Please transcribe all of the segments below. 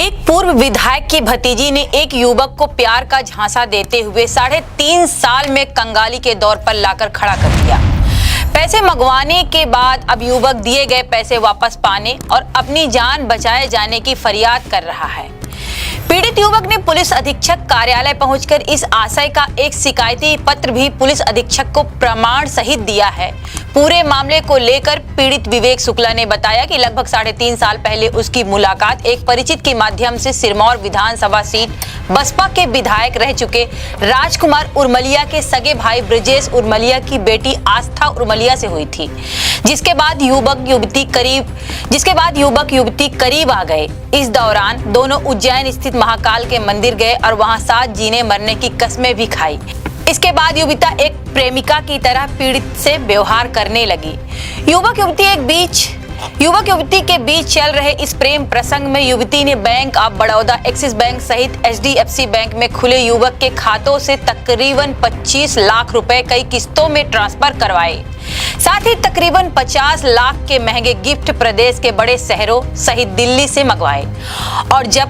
एक पूर्व विधायक की भतीजी ने एक युवक को प्यार का झांसा देते हुए 3.5 साल में कंगाली के दौर पर लाकर खड़ा कर दिया। पैसे मंगवाने के बाद अब युवक दिए गए पैसे वापस पाने और अपनी जान बचाए जाने की फरियाद कर रहा है। पीड़ित युवक ने पुलिस अधीक्षक कार्यालय पहुंचकर इस आशय का एक शिकायती पत्र भी पुलिस अधीक्षक को प्रमाण सहित दिया है। पूरे मामले को लेकर पीड़ित विवेक शुक्ला ने बताया कि लगभग 3.5 साल पहले उसकी मुलाकात एक परिचित के माध्यम से सिरमौर विधानसभा सीट बसपा के विधायक रह चुके राजकुमार उर्मलिया के सगे भाई ब्रजेश उर्मलिया की बेटी आस्था उर्मलिया से हुई थी, जिसके बाद युवक युवती करीब आ गए। इस दौरान दोनों उज्जैन स्थित महाकाल के मंदिर गए और वहां साथ जीने मरने की कस्में भी खाई। इसके बाद युवती एक प्रेमिका की तरह पीड़ित से व्यवहार करने लगी। युवक युवती के बीच चल रहे इस प्रेम प्रसंग में युवती ने bank of Baroda, axis bank सहित HDFC बैंक में खुले युवक के खातों से तकरीबन 25 लाख रुपए कई किस्तों में ट्रांसफर करवाए। साथ ही तकरीबन 50 लाख के महंगे गिफ्ट प्रदेश के बड़े शहरों सहित दिल्ली से मंगवाए। और जब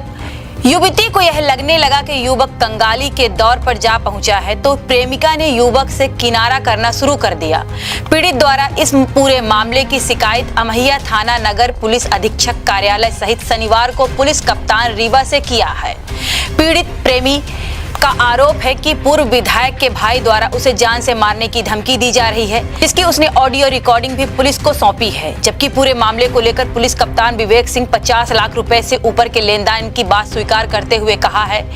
युवती को यह लगने लगा कि युवक कंगाली के दौर पर जा पहुंचा है तो प्रेमिका ने युवक से किनारा करना शुरू कर दिया। पीड़ित द्वारा इस पूरे मामले की शिकायत अमहिया थाना नगर पुलिस अधीक्षक कार्यालय सहित शनिवार को पुलिस कप्तान रीवा से किया है। पीड़ित प्रेमी का आरोप है कि पूर्व विधायक के भाई द्वारा उसे जान से मारने की धमकी दी जा रही है, जिसकी उसने ऑडियो रिकॉर्डिंग भी पुलिस को सौंपी है। जबकि पूरे मामले को लेकर पुलिस कप्तान विवेक सिंह 50 लाख रुपए से ऊपर के लेनदेन की बात स्वीकार करते हुए कहा है,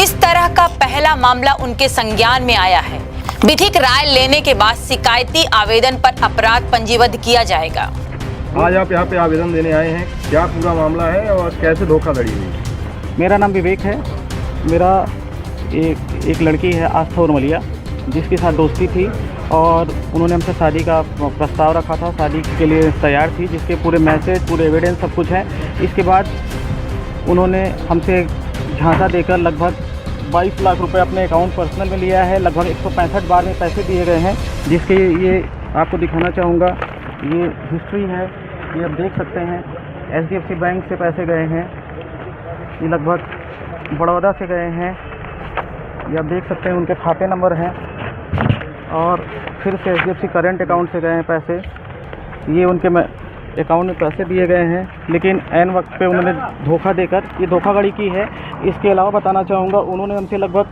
इस तरह का पहला मामला उनके संज्ञान में आया है। विधिक राय लेने के बाद शिकायती आवेदन पर अपराध पंजीबद्ध किया जाएगा। आज आप यहाँ पे आवेदन देने आए हैं, क्या पूरा मामला है और कैसे धोखाधड़ी हुई? मेरा नाम विवेक है। मेरा एक लड़की है आस्था उर्मलिया, जिसके साथ दोस्ती थी और उन्होंने हमसे शादी का प्रस्ताव रखा था, शादी के लिए तैयार थी, जिसके पूरे मैसेज, पूरे एविडेंस सब कुछ है। इसके बाद उन्होंने हमसे झांसा देकर लगभग 22 लाख रुपए अपने अकाउंट पर्सनल में लिया है। लगभग 165 बार में पैसे दिए गए हैं, जिसके ये आपको दिखाना चाहूँगा। ये हिस्ट्री है, ये आप देख सकते हैं। HDFC बैंक से पैसे गए हैं, ये लगभग बड़ौदा से गए हैं, ये आप देख सकते हैं। उनके खाते नंबर हैं और फिर से HDFC करंट अकाउंट से गए हैं पैसे। ये उनके अकाउंट में पैसे दिए गए हैं, लेकिन ऐन वक्त पे उन्होंने धोखा देकर ये धोखाधड़ी की है। इसके अलावा बताना चाहूँगा, उन्होंने हमसे लगभग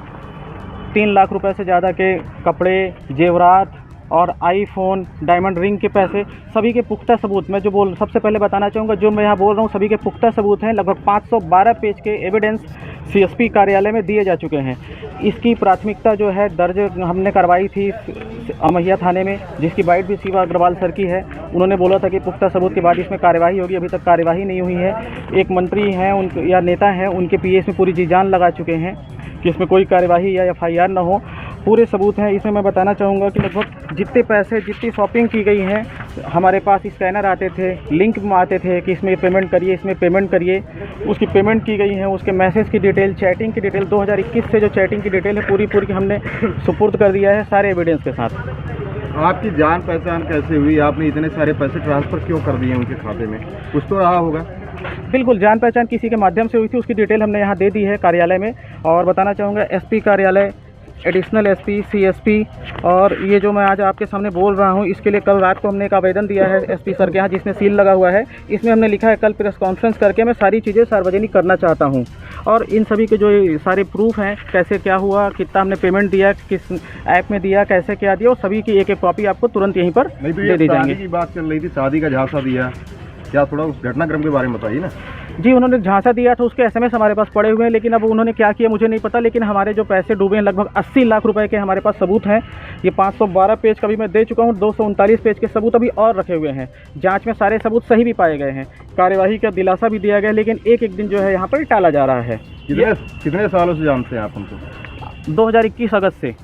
3 लाख रुपए से ज़्यादा के कपड़े, जेवरात और आईफोन, डायमंड रिंग के पैसे, सभी के पुख्ता सबूत मैं सबसे पहले बताना चाहूँगा, जो मैं यहाँ बोल रहा हूँ सभी के पुख्ता सबूत हैं। लगभग 512 पेज के एविडेंस CSP कार्यालय में दिए जा चुके हैं। इसकी प्राथमिकता जो है दर्ज हमने करवाई थी अमहिया थाने में, जिसकी बाइट भी शिवा अग्रवाल सर की है। उन्होंने बोला था कि पुख्ता सबूत के बाद इसमें कार्यवाही होगी, अभी तक कार्यवाही नहीं हुई है। एक मंत्री हैं या नेता हैं, उनके PA में पूरी जी जान लगा चुके हैं कि इसमें कोई कार्यवाही या FIR न हो। पूरे सबूत हैं। इसमें मैं बताना चाहूँगा कि लगभग जितने पैसे, जितनी शॉपिंग की गई है, हमारे पास स्कैनर आते थे, लिंक आते थे कि इसमें पेमेंट करिए, इसमें पेमेंट करिए। उसकी पेमेंट की गई है, उसके मैसेज की डिटेल, चैटिंग की डिटेल, 2021 से जो चैटिंग की डिटेल है पूरी हमने सुपुर्द कर दिया है सारे एविडेंस के साथ। आपकी जान पहचान कैसे हुई? आपने इतने सारे पैसे ट्रांसफ़र क्यों कर दिए उनके खाते में? कुछ तो रहा होगा। बिल्कुल, जान पहचान किसी के माध्यम से हुई थी, उसकी डिटेल हमने यहाँ दे दी है कार्यालय में। और बताना चाहूँगा SP कार्यालय, एडिशनल SP, CSP और ये जो मैं आज आपके सामने बोल रहा हूँ, इसके लिए कल रात को हमने एक आवेदन दिया है SP सर के यहाँ, जिसमें सील लगा हुआ है। इसमें हमने लिखा है कल प्रेस कॉन्फ्रेंस करके मैं सारी चीज़ें सार्वजनिक करना चाहता हूँ। और इन सभी के जो सारे प्रूफ हैं, कैसे क्या हुआ, कितना हमने पेमेंट दिया, किस ऐप में दिया, कैसे क्या दिया, और सभी की एक कॉपी आपको तुरंत यहीं पर दे दी जाएंगी। शादी की बात चल रही थी, शादी का झांसा दिया, क्या थोड़ा उस घटनाक्रम के बारे में बताइए ना। जी, उन्होंने झांसा दिया था, उसके SMS हमारे पास पड़े हुए हैं, लेकिन अब उन्होंने क्या किया मुझे नहीं पता। लेकिन हमारे जो पैसे डूबे हैं, लगभग 80 लाख रुपए के हमारे पास सबूत हैं। ये 512 पेज का भी मैं दे चुका हूँ, 239 पेज के सबूत अभी और रखे हुए हैं। जांच में सारे सबूत सही भी पाए गए हैं, कार्यवाही का दिलासा भी दिया गया, लेकिन एक दिन जो है यहाँ पर टाला जा रहा है। कितने सालों से जानते हैं आप हमको? 2021 अगस्त से।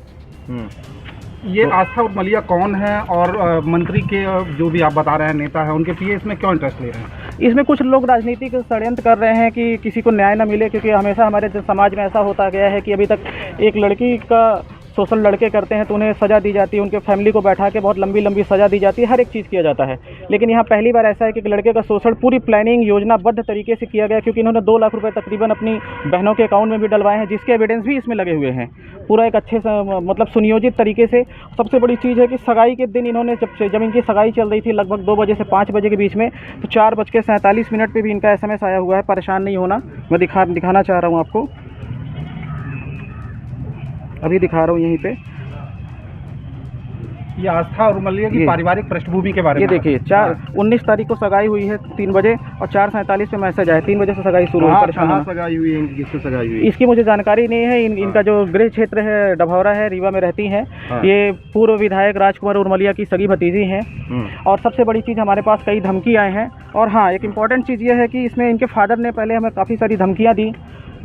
ये आस्था उर्मलिया कौन है और मंत्री के जो भी आप बता रहे हैं नेता है, उनके PA इसमें क्यों इंटरेस्ट ले रहे हैं? इसमें कुछ लोग राजनीतिक षड्यंत्र कर रहे हैं कि किसी को न्याय न मिले, क्योंकि हमेशा हमारे समाज में ऐसा होता गया है कि अभी तक एक लड़की का शोषण लड़के करते हैं तो उन्हें सज़ा दी जाती है, उनके फैमिली को बैठा के बहुत लंबी लंबी सज़ा दी जाती है, हर एक चीज़ किया जाता है। लेकिन यहाँ पहली बार ऐसा है कि एक लड़के का शोषण पूरी प्लानिंग योजनाबद्ध तरीके से किया गया, क्योंकि इन्होंने 2 लाख रुपए तकरीबन अपनी बहनों के अकाउंट में भी डलवाए हैं, जिसके एविडेंस भी इसमें लगे हुए हैं। पूरा एक अच्छे से मतलब सुनियोजित तरीके से। सबसे बड़ी चीज़ है कि सगाई के दिन इन्होंने जब इनकी सगाई चल रही थी लगभग 2 बजे से 5 बजे के बीच में, तो 4:47 पे भी इनका SMS आया हुआ है। परेशान नहीं होना, मैं दिखाना चाह रहा हूँ आपको, अभी दिखा रहा हूँ यहीं पे। ये आस्था और मलिया की पारिवारिक पृष्ठभूमि के बारे में ये देखिए 19 तारीख को सगाई हुई है 3 बजे और 4:47 पे मैसेज आया। 3 बजे से सगाई शुरू हुई। कहाँ सगाई हुई है, किससे सगाई हुई है? इसकी मुझे जानकारी नहीं है। इनका जो गृह क्षेत्र है डभौरा है, रीवा में रहती हैं। ये पूर्व विधायक राजकुमार उर्मलिया की सगी भतीजी हैं। और सबसे बड़ी चीज़, हमारे पास कई धमकी आए हैं। और हाँ, एक इम्पॉर्टेंट चीज़ ये है कि इसमें इनके फादर ने पहले हमें काफ़ी सारी धमकियाँ दी,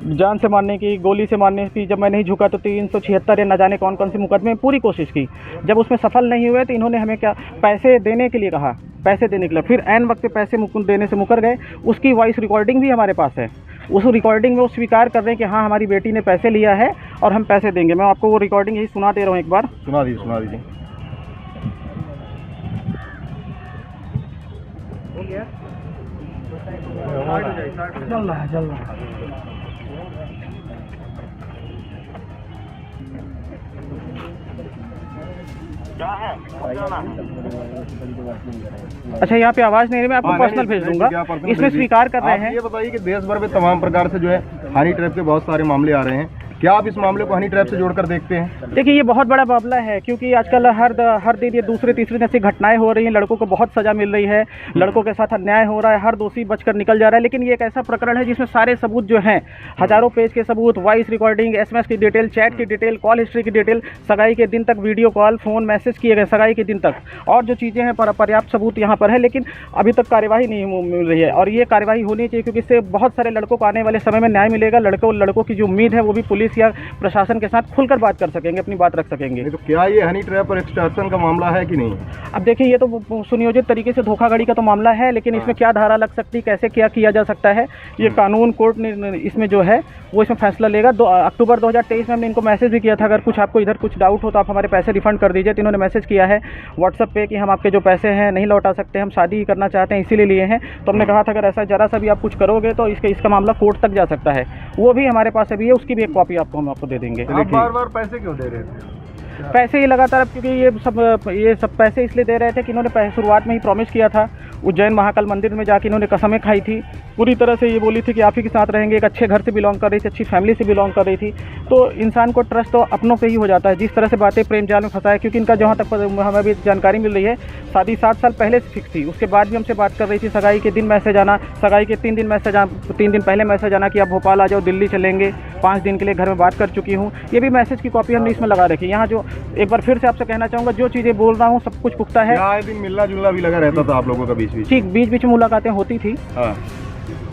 जान से मारने की, गोली से मारने की। जब मैं नहीं झुका तो 376 या न जाने कौन कौन से मुकदमे में पूरी कोशिश की। जब उसमें सफल नहीं हुए तो इन्होंने हमें क्या पैसे देने के लिए कहा, पैसे देने के लिए। फिर ऐन वक्त पे पैसे देने से मुकर गए। उसकी वॉइस रिकॉर्डिंग भी हमारे पास है। उस रिकॉर्डिंग में वो स्वीकार कर रहे हैं कि हाँ, हमारी बेटी ने पैसे लिया है और हम पैसे देंगे। मैं आपको वो रिकॉर्डिंग यही सुना दे रहा हूँ, एक बार सुना दीजिए। चल रहा। अच्छा, यहाँ पे आवाज़ नहीं है, मैं आपको पर्सनल भेज दूंगा। इसमें स्वीकार कर रहे हैं। ये बताइए कि देश भर में तमाम प्रकार से जो है हनी ट्रैप के बहुत सारे मामले आ रहे हैं, क्या आप इस मामले को हनी ट्रैप से जोड़कर देखते हैं? देखिए, ये बहुत बड़ा मामला है, क्योंकि आजकल हर दिन ये दूसरे तीसरे ऐसी घटनाएं हो रही हैं। लड़कों को बहुत सज़ा मिल रही है, लड़कों के साथ अन्याय हो रहा है, हर दोषी बचकर निकल जा रहा है। लेकिन ये एक ऐसा प्रकरण है जिसमें सारे सबूत जो हैं, हज़ारों पेज के सबूत, वॉइस रिकॉर्डिंग, SMS की डिटेल, चैट की डिटेल, कॉल हिस्ट्री की डिटेल, सगाई के दिन तक वीडियो कॉल, फ़ोन, मैसेज किए गए सगाई के दिन तक, और जो चीज़ें हैं पर्याप्त सबूत यहाँ पर है। लेकिन अभी तक कार्यवाही नहीं मिल रही है, और ये कार्यवाही होनी चाहिए, क्योंकि इससे बहुत सारे लड़कों को आने वाले समय में न्याय मिलेगा। लड़कों की जो उम्मीद है वो भी पुलिस या प्रशासन के साथ खुलकर बात कर सकेंगे, अपनी बात रख सकेंगे। तो क्या ये हनी ट्रैप और एक्सटॉर्शन का मामला है कि नहीं? अब देखिए, ये तो सुनियोजित तरीके से धोखाधड़ी का तो मामला है, लेकिन इसमें क्या धारा लग सकती है, कैसे क्या किया जा सकता है, ये कानून कोर्ट ने इसमें जो है वो इसमें फैसला लेगा। अक्टूबर 2023 में हमने इनको मैसेज भी किया था, अगर कुछ आपको इधर कुछ डाउट हो तो आप हमारे पैसे रिफंड कर दीजिए। तो इन्होंने मैसेज किया है व्हाट्सएप पे कि हम आपके जो पैसे हैं नहीं लौटा सकते, हम शादी ही करना चाहते हैं, इसीलिए लिए हैं। तो हमने कहा था अगर ऐसा जरा सा भी आप कुछ करोगे तो इसका मामला कोर्ट तक जा सकता है। वो भी हमारे पास अभी है, उसकी भी एक कॉपी हम आपको दे देंगे। बार पैसे क्यों दे रहे थे? पैसे ही लगातार, क्योंकि ये सब पैसे इसलिए दे रहे थे कि इन्होंने शुरुआत में ही प्रॉमिस किया था। उज्जैन महाकाल मंदिर में जाके इन्होंने कसमें खाई थी, पूरी तरह से ये बोली थी कि आप ही के साथ रहेंगे। एक अच्छे घर से बिलोंग कर रही थी, अच्छी फैमिली से बिलोंग कर रही थी। तो इंसान को ट्रस्ट तो अपनों पे ही हो जाता है। जिस तरह से बातें प्रेम जाल में फंसाए, क्योंकि इनका जहाँ तक हमें अभी जानकारी मिल रही है, शादी 7 साल पहले से फिक्स थी। उसके बाद भी हमसे बात कर रही थी, सगाई के दिन मैसेज आना, सगाई के 3 दिन पहले मैसेज आना कि आप भोपाल आ जाओ, दिल्ली चलेंगे, 5 दिन के लिए घर में बात कर चुकी हूँ। ये भी मैसेज की कॉपी हमने इसमें लगा रखी। यहाँ जो एक बार फिर से आपसे कहना चाहूँगा, जो चीज़ें बोल रहा हूँ सब कुछ पुख्ता है। आए दिन मिलना जुलना भी लगा रहता था आप लोगों का बीच ठीक, बीच में मुलाकातें होती थी।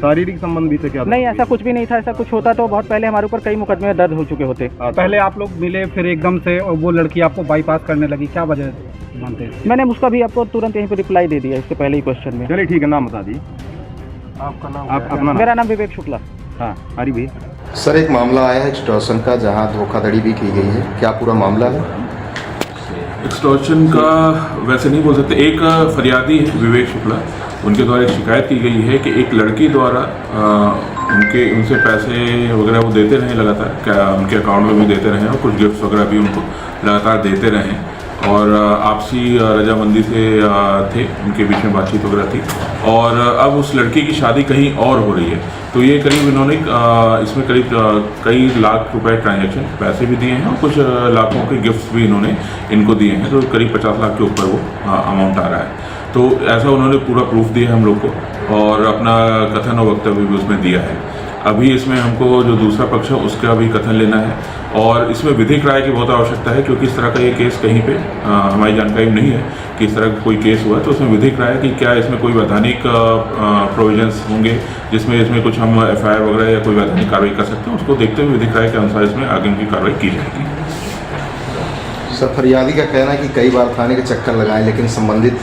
शारीरिक संबंध भी थे क्या? नहीं, ऐसा कुछ भी नहीं था। ऐसा कुछ होता तो बहुत पहले हमारे ऊपर कई मुकदमे दर्ज हो चुके होते। पहले आप लोग मिले, फिर एकदम से वो लड़की आपको बाईपास करने लगी, क्या वजह मानते हैं? मैंने उसका भी आपको तुरंत यहीं पे रिप्लाई दे दिया इससे पहले ही क्वेश्चन में। चलिए ठीक है, नाम बता दीजिए आपका नाम। अपना? मेरा नाम विवेक शुक्ला। हाँ, हरी भाई। सर, एक मामला आया है एक्सटॉर्शन का, जहां धोखाधड़ी भी की गई है, क्या पूरा मामला है? एक्सटॉर्शन का वैसे नहीं बोल सकते। एक फरियादी है विवेक शुक्ला, उनके द्वारा एक शिकायत की गई है कि एक लड़की द्वारा उनसे पैसे वगैरह वो देते रहे लगातार, क्या उनके अकाउंट में भी देते रहे और कुछ गिफ्ट्स वगैरह भी उनको लगातार देते रहे, और आपसी रजामंदी से थे, उनके बीच में बातचीत वगैरह थी। और अब उस लड़की की शादी कहीं और हो रही है, तो ये करीब इन्होंने इसमें करीब कई लाख रुपए ट्रांजैक्शन पैसे भी दिए हैं और कुछ लाखों के गिफ्ट्स भी इन्होंने इनको दिए हैं, तो करीब 50 लाख के ऊपर वो अमाउंट आ रहा है। तो ऐसा उन्होंने पूरा प्रूफ दिया है हम लोग को, और अपना कथन और वक्तव्य भी उसमें दिया है। अभी इसमें हमको जो दूसरा पक्ष है उसका भी कथन लेना है, और इसमें विधिक राय की बहुत आवश्यकता है, क्योंकि इस तरह का ये केस कहीं पे हमारी जानकारी में नहीं है कि इस तरह का कोई केस हुआ है। तो उसमें विधिक राय कि क्या इसमें कोई वैधानिक प्रोविजंस होंगे जिसमें इसमें कुछ हम FIR वगैरह या कोई वैधानिक कार्रवाई कर सकते हैं, उसको देखते हुए विधिक राय के अनुसार इसमें आगे उनकी कार्रवाई की जाएगी। सर, फरियादी का कहना है कि कई बार थाने के चक्कर लगाए, लेकिन संबंधित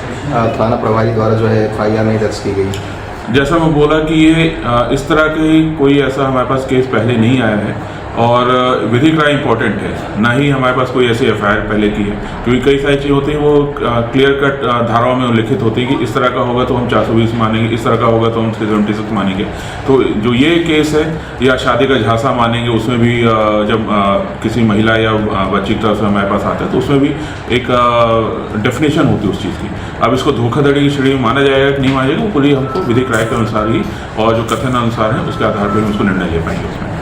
थाना प्रभारी द्वारा जो है FIR नहीं दर्ज की गई। जैसा मैं बोला कि ये इस तरह के कोई ऐसा हमारे पास केस पहले नहीं आया है और विधिक राय इम्पोर्टेंट है, ना ही हमारे पास कोई ऐसी एफआईआर पहले की है, क्योंकि कई सारी चीज़ होती हैं वो क्लियर कट धाराओं में उल्लिखित होती है कि इस तरह का होगा तो हम 420 मानेंगे, इस तरह का होगा तो हम 376 मानेंगे। तो जो ये केस है या शादी का झांसा मानेंगे, उसमें भी जब किसी महिला या बच्ची की तरफ से हमारे पास आता है तो उसमें भी एक डेफिनेशन होती है उस चीज़ की। अब इसको धोखाधड़ी की श्रेणी में माना जाएगा कि नहीं माना जाएगा, वो पूरी हमको विधिक राय के अनुसार ही और जो कथन अनुसार है उसके आधार पर हम उसको निर्णय ले पाएंगे उसमें।